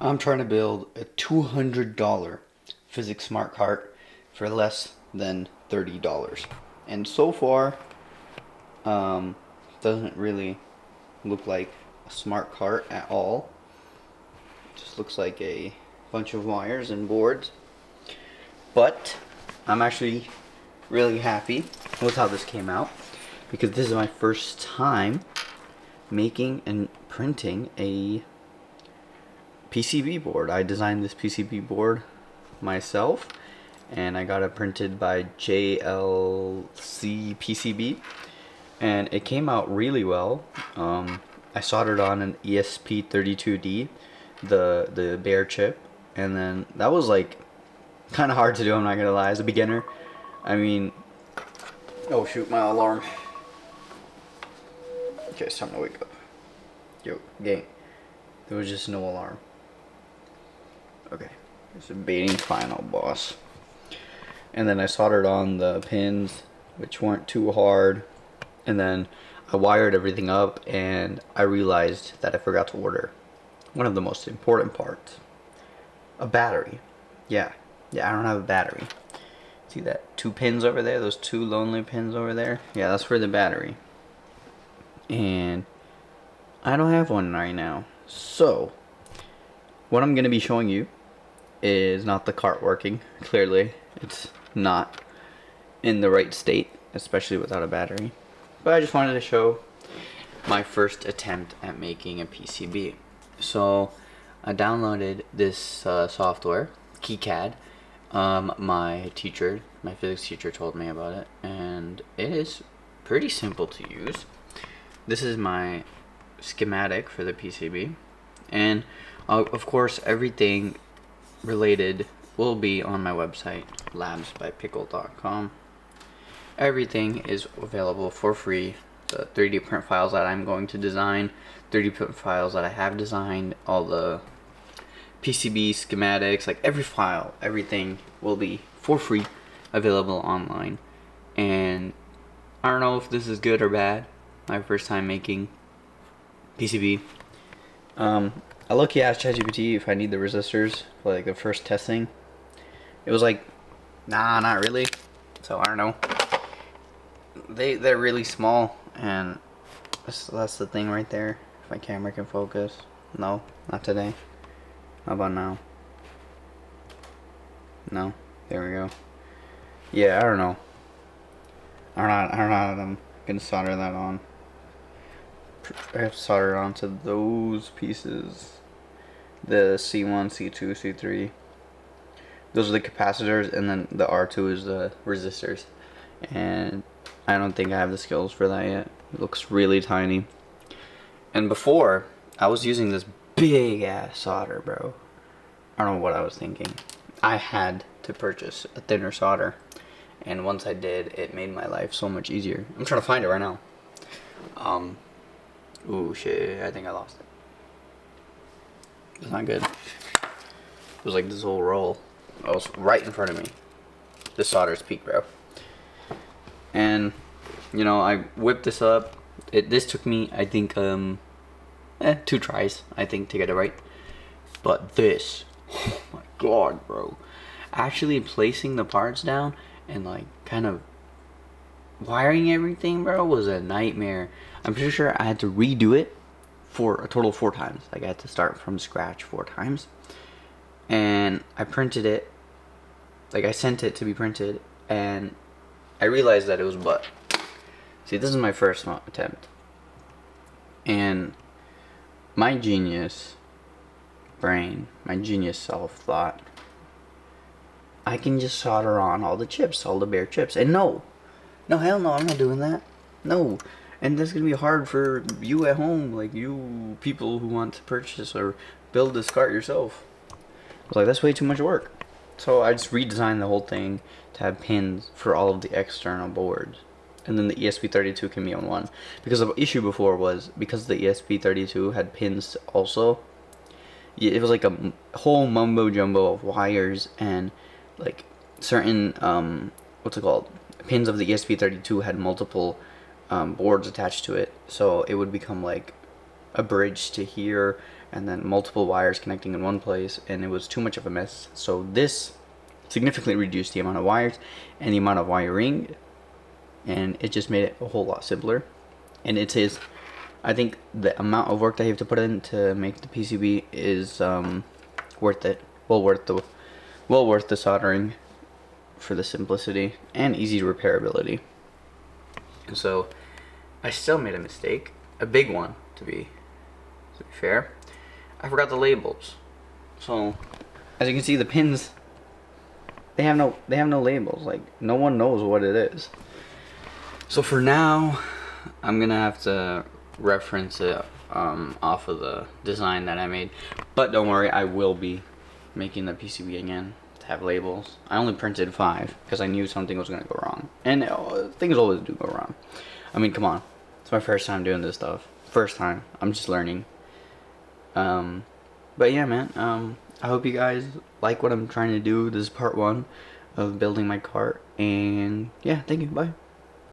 I'm trying to build a $200 physics smart cart for less than $30. And so far, doesn't really look like a smart cart at all. It just looks like a bunch of wires and boards. But I'm actually really happy with how this came out because this is my first time making and printing a PCB board. I designed this PCB board myself and I got it printed by JLC PCB and it came out really well. I soldered on an ESP32D, the bare chip, and then that was like kind of hard to do, I'm not gonna lie, as a beginner. I mean, oh shoot, my alarm. Okay, it's time to wake up. Yo, gang, there was just no alarm. Okay, it's a baiting final, boss. And then I soldered on the pins, which weren't too hard. And then I wired everything up, and I realized that I forgot to order one of the most important parts: a battery. Yeah, I don't have a battery. See that 2 pins over there? Those 2 lonely pins over there? Yeah, that's for the battery. And I don't have one right now. So, what I'm going to be showing you is not the cart working. Clearly, it's not in the right state, especially without a battery. But I just wanted to show my first attempt at making a PCB. So, I downloaded this software, KiCad. My physics teacher told me about it, and it is pretty simple to use. This is my schematic for the PCB, and of course everything related will be on my website, labsbypickle.com. Everything is available for free. The 3D print files that I'm going to design, 3D print files that I have designed, all the PCB schematics, like every file, everything will be for free available online. And I don't know if this is good or bad. My first time making PCB. I low-key asked ChatGPT if I need the resistors for like the first testing. It was like, nah, not really. So I don't know. They're really small, and that's the thing right there. If my camera can focus. No, not today. How about now? No, there we go. Yeah, I don't know. I don't know how I'm gonna solder that on. I have to solder it onto those pieces. The C1, C2, C3. Those are the capacitors, and then the R2 is the resistors. And I don't think I have the skills for that yet. It looks really tiny. And before, I was using this big ass solder, bro. I don't know what I was thinking. I had to purchase a thinner solder, and once I did, it made my life so much easier. I'm trying to find it right now. Ooh, shit, I think I lost it. It's not good. It was like this whole roll. It was right in front of me. This solder's peak, bro. And, you know, I whipped this up. This took me, I think, 2 tries, I think, to get it right. But this, oh my god, bro. Actually placing the parts down and, like, kind of wiring everything, bro, was a nightmare. I'm pretty sure I had to redo it for a total of 4 times. Like, I had to start from scratch 4 times. And I printed it. Like, I sent it to be printed, and I realized that it was butt. See, this is my first attempt. And my genius brain, my genius self thought, I can just solder on all the chips, all the bare chips. And no, hell no, I'm not doing that. No. And that's gonna be hard for you at home, like you people who want to purchase or build this cart yourself. I was like, that's way too much work. So I just redesigned the whole thing to have pins for all of the external boards. And then the ESP32 can be on one. Because the issue before was, because the ESP32 had pins also, it was like a whole mumbo jumbo of wires, and like certain, what's it called? Pins of the ESP32 had multiple boards attached to it. So it would become like a bridge to here, and then multiple wires connecting in one place, and it was too much of a mess. So this significantly reduced the amount of wires and the amount of wiring, and it just made it a whole lot simpler. And it is, I think the amount of work that I have to put in to make the PCB is worth it. Well worth the soldering for the simplicity and easy repairability. So I still made a mistake, a big one to be fair. I forgot the labels. So as you can see, the pins, they have no labels. Like, no one knows what it is. So for now, I'm gonna have to reference it off of the design that I made. But don't worry, I will be making the PCB again to have labels. I only printed 5 because I knew something was gonna go wrong, and things always do go wrong. I mean, come on, it's my first time doing this stuff. First time. I'm just learning. But yeah, man. I hope you guys like what I'm trying to do. This is part 1 of building my cart, and yeah, thank you. Bye.